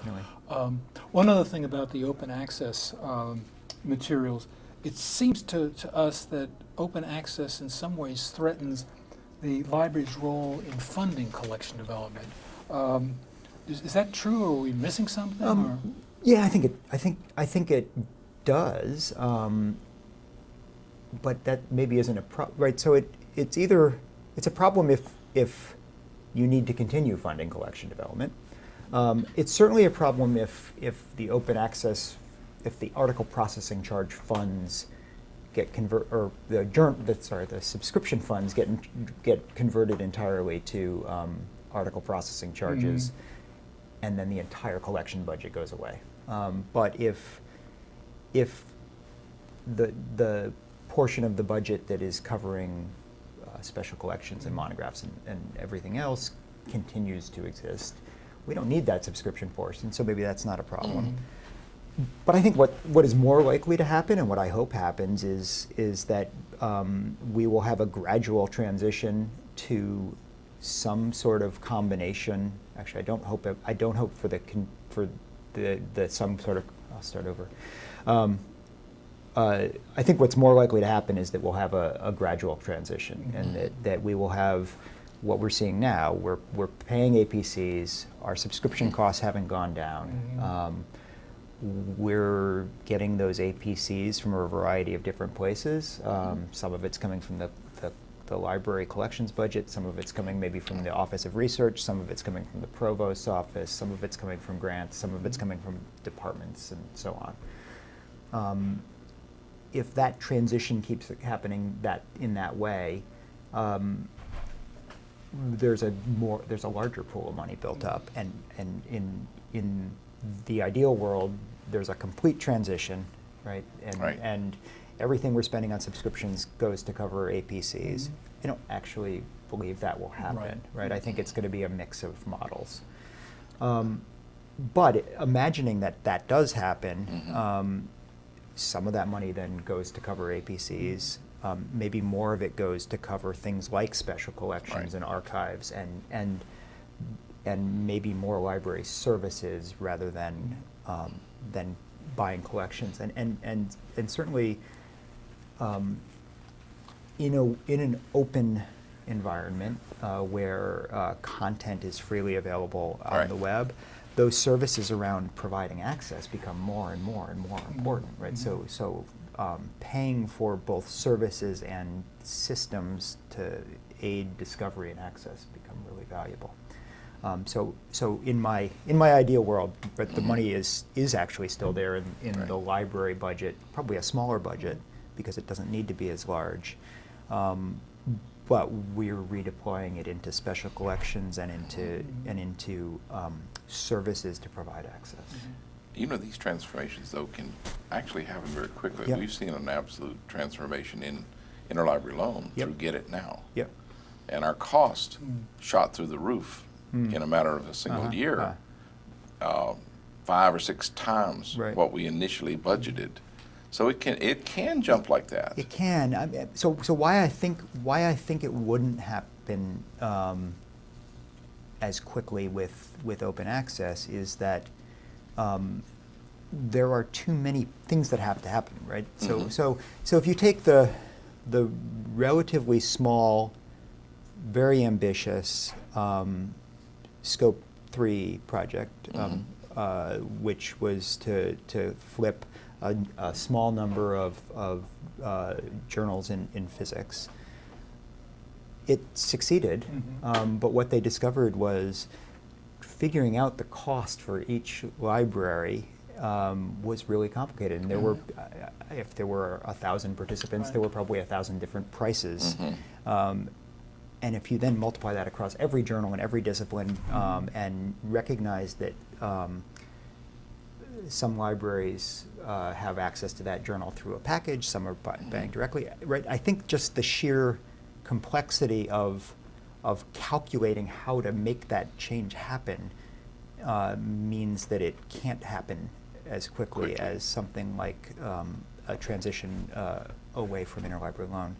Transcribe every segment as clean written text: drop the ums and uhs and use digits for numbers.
definitely. One other thing about the open access materials, it seems to us that open access in some ways threatens the library's role in funding collection development. Is that true, or are we missing something? Or? Yeah, I think it does, but that maybe isn't a problem, right? So it's either it's a problem if you need to continue funding collection development. It's certainly a problem if the open access, if the article processing charge funds get or the subscription funds get converted entirely to article processing charges, and then the entire collection budget goes away. But if the portion of the budget that is covering special collections and monographs and everything else continues to exist, we don't need that subscription portion, so maybe that's not a problem. But I think what is more likely to happen, and what I hope happens, is that we will have a gradual transition to some sort of combination. Actually, I don't hope for the some sort of. I'll start over. I think what's more likely to happen is that we'll have a gradual transition, and that we will have what we're seeing now. We're paying APCs. Our subscription costs haven't gone down. We're getting those APCs from a variety of different places. Some of it's coming from the library collections budget, some of it's coming maybe from the Office of Research, some of it's coming from the Provost's office, some of it's coming from grants, some of it's coming from departments, and so on. If that transition keeps happening in that way, there's a larger pool of money built up, and in the ideal world, there's a complete transition, right? And everything we're spending on subscriptions goes to cover APCs. I don't actually believe that will happen, right? I think it's going to be a mix of models. But imagining that does happen, some of that money then goes to cover APCs. Maybe more of it goes to cover things like special collections and archives, and maybe more library services rather than buying collections, and certainly in an open environment where content is freely available on the web, those services around providing access become more and more and more important, right? So paying for both services and systems to aid discovery and access become really valuable. So in my ideal world, but the money is actually still there in the library budget, probably a smaller budget because it doesn't need to be as large. But we're redeploying it into special collections and into services to provide access. You know, these transformations, though, can actually happen very quickly. Yep. We've seen an absolute transformation in interlibrary loan through Get It Now. Yep. And our cost shot through the roof in a matter of a single year, 5 or 6 times what we initially budgeted. So it can jump like that. It can. I mean, so why I think it wouldn't happen as quickly with open access is that there are too many things that have to happen, right? So if you take the relatively small, very ambitious Scope 3 project, which was to flip a small number of journals in physics. It succeeded, but what they discovered was figuring out the cost for each library was really complicated. And there were, if there were 1,000 participants, there were probably 1,000 different prices. And if you then multiply that across every journal and every discipline, and recognize that some libraries have access to that journal through a package, some are buying directly, right? I think just the sheer complexity of calculating how to make that change happen means that it can't happen as quickly as something like a transition away from interlibrary loan.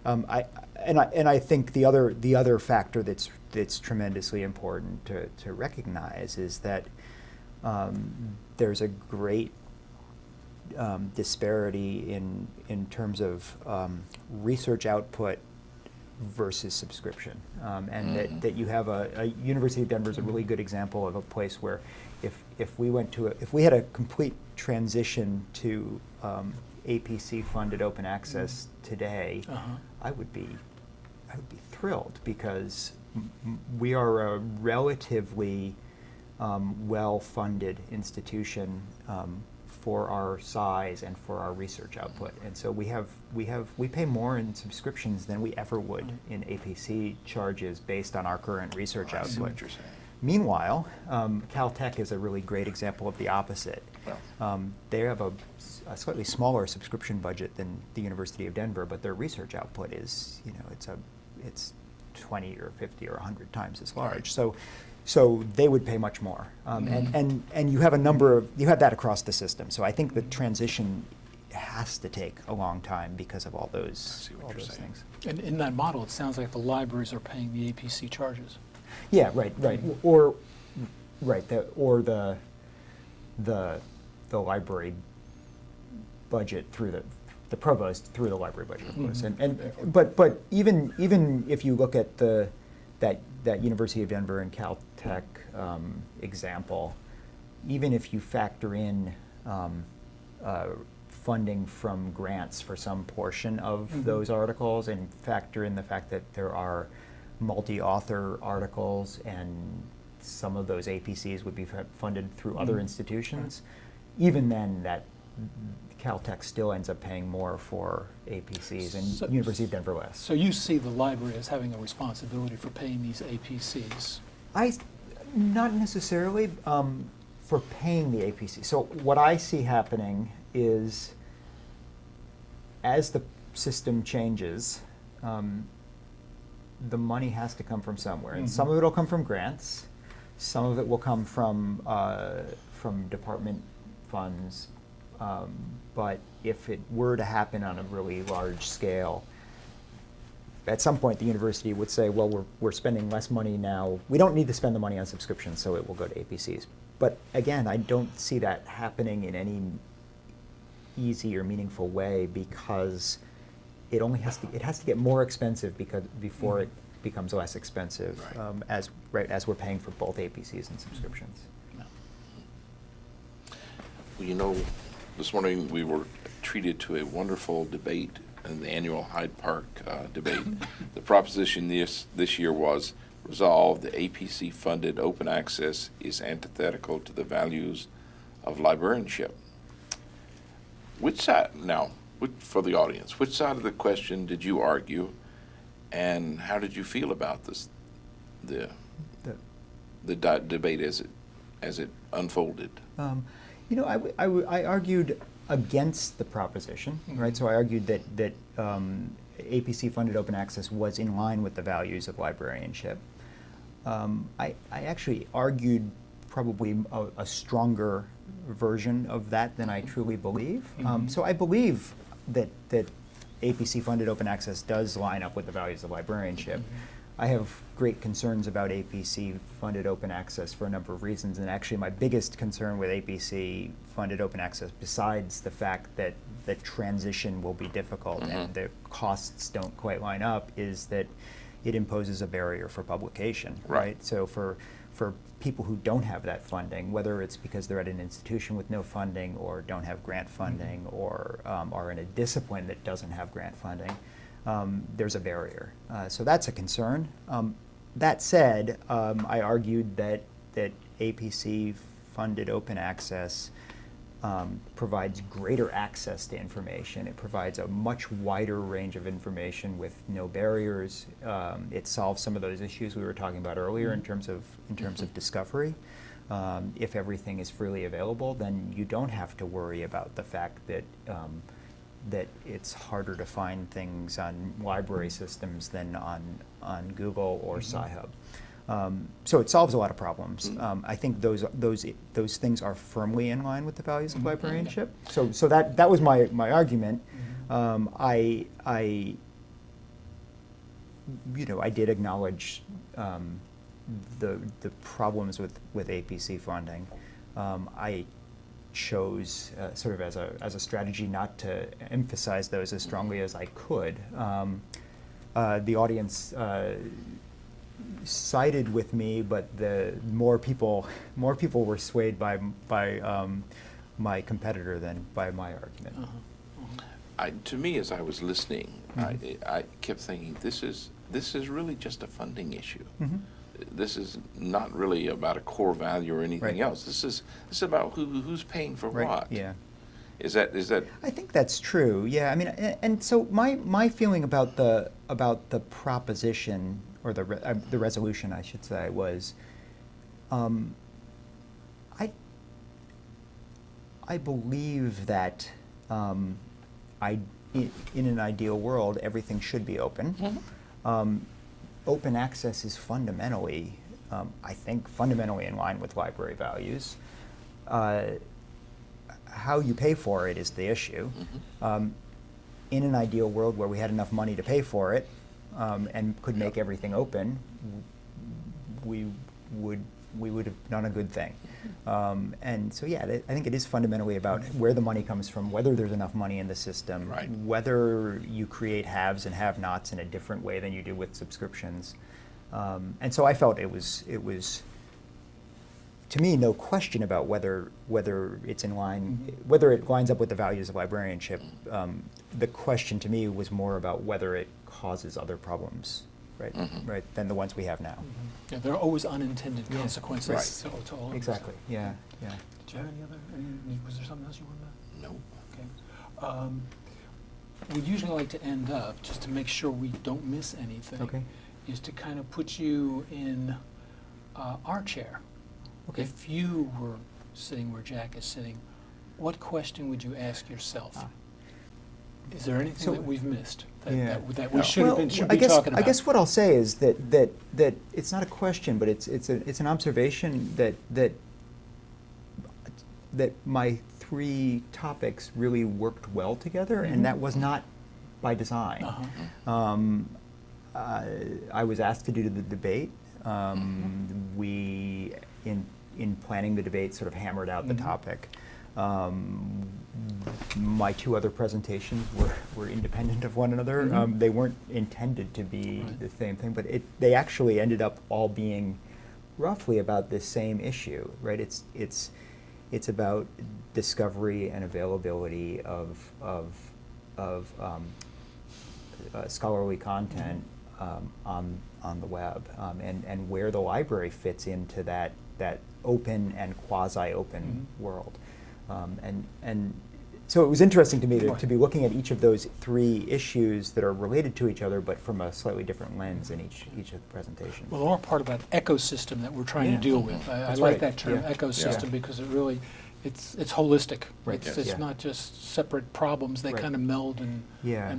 I think the other factor that's tremendously important to recognize is that there's a great disparity in terms of research output versus subscription, and that you have a University of Denver is a really good example of a place where if we had a complete transition to APC funded open access today, I would be thrilled, because we are a relatively well-funded institution for our size and for our research output, and so we pay more in subscriptions than we ever would in APC charges based on our current research output. I see what you're saying. Meanwhile, Caltech is a really great example of the opposite. They have a slightly smaller subscription budget than the University of Denver, but their research output is, it's 20 or 50 or 100 times as large. Right. So they would pay much more, and you have you have that across the system. So I think the transition has to take a long time because of all those things. And in that model, it sounds like the libraries are paying the APC charges. Yeah, right, or the library budget through the provost through the library budget, of course. But even if you look at that University of Denver and Caltech example, even if you factor in funding from grants for some portion of those articles, and factor in the fact that there are multi-author articles and some of those APCs would be funded through other institutions, even then that Caltech still ends up paying more for APCs and University of Denver less. So you see the library as having a responsibility for paying these APCs? Not necessarily for paying the APC. So what I see happening is, as the system changes, the money has to come from somewhere, and some of it will come from grants, some of it will come from department funds. But if it were to happen on a really large scale, at some point the university would say, well, we're spending less money now. We don't need to spend the money on subscriptions, so it will go to APCs. But again, I don't see that happening in any easy or meaningful way, because it has to get more expensive before it becomes less expensive, as we're paying for both APCs and subscriptions. Well, this morning we were treated to a wonderful debate in the annual Hyde Park debate. The proposition this year was, resolved, the APC-funded open access is antithetical to the values of librarianship. Which side, for the audience, which side of the question did you argue, and how did you feel about this, the debate as it unfolded? I argued against the proposition, right? So I argued that APC-funded open access was in line with the values of librarianship. I actually argued probably a stronger version of that than I truly believe. So I believe that APC-funded open access does line up with the values of librarianship. I have great concerns about APC-funded open access for a number of reasons, and actually my biggest concern with APC-funded open access, besides the fact that the transition will be difficult and the costs don't quite line up, is that it imposes a barrier for publication, right? So for people who don't have that funding, whether it's because they're at an institution with no funding, or don't have grant funding, or are in a discipline that doesn't have grant funding, there's a barrier. So that's a concern. That said, I argued that APC-funded open access provides greater access to information. It provides a much wider range of information with no barriers. It solves some of those issues we were talking about earlier in terms of discovery. If everything is freely available, then you don't have to worry about the fact that it's harder to find things on library systems than on Google or Sci-Hub. So it solves a lot of problems. I think those things are firmly in line with the values of librarianship. So that was my argument. I did acknowledge the problems with APC funding. I chose sort of as a strategy not to emphasize those as strongly as I could. The audience sided with me, but the more people were swayed by my competitor than by my argument. To me, as I was listening, I kept thinking, this is really just a funding issue. This is not really about a core value or anything else. This is about who's paying for what. Yeah. Is that? I think that's true. Yeah. I mean, and so my feeling about the proposition or the resolution, I should say, was, I believe that in an ideal world, everything should be open. Open access is fundamentally, I think, fundamentally in line with library values. How you pay for it is the issue. In an ideal world where we had enough money to pay for it and could make everything open, we would have done a good thing. And so, yeah, I think it is fundamentally about where the money comes from, whether there's enough money in the system, whether you create haves and have-nots in a different way than you do with subscriptions. And so I felt it was, to me, no question about whether it's in line, whether it lines up with the values of librarianship. The question to me was more about whether it causes other problems, right, than the ones we have now. Yeah, there are always unintended consequences to all of Exactly. this. Yeah. Yeah. Did you have was there something else you wanted to? No. Okay. We usually like to end up, just to make sure we don't miss anything, is to kind of put you in our chair. Okay. If you were sitting where Jack is sitting, what question would you ask yourself? Is there anything that we've missed that we should be talking about? I guess what I'll say is that it's not a question, but it's an observation that my three topics really worked well together, and that was not by design. I was asked to do the debate. We, in planning the debate, sort of hammered out the topic. My two other presentations were independent of one another. They weren't intended to be the same thing, but they actually ended up all being roughly about this same issue, right? It's about discovery and availability of scholarly content on the web, and where the library fits into that open and quasi-open world. And so it was interesting to me to be looking at each of those three issues that are related to each other, but from a slightly different lens in each of the presentations. Well, all part of that ecosystem that we're trying to deal with. I like that term, ecosystem, because it really, it's holistic. It's not just separate problems. They kind of meld and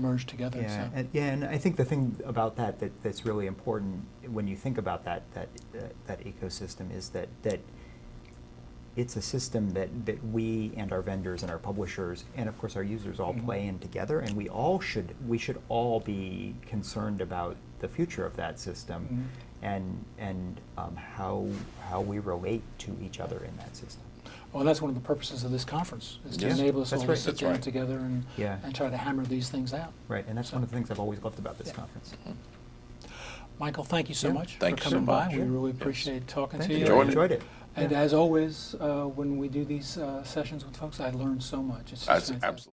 merge together. Yeah, so. And I think the thing about that's really important when you think about that ecosystem is that it's a system that we and our vendors and our publishers and of course our users all play in together, and we should all be concerned about the future of that system and how we relate to each other in that system. Well, that's one of the purposes of this conference, is to enable us all to sit down together and try to hammer these things out. Right, and that's one of the things I've always loved about this conference. Michael, thank you so much for coming by. We really appreciate talking to you. Enjoyed it. And as always, when we do these sessions with folks, I learn so much. It's just fantastic. Absolutely.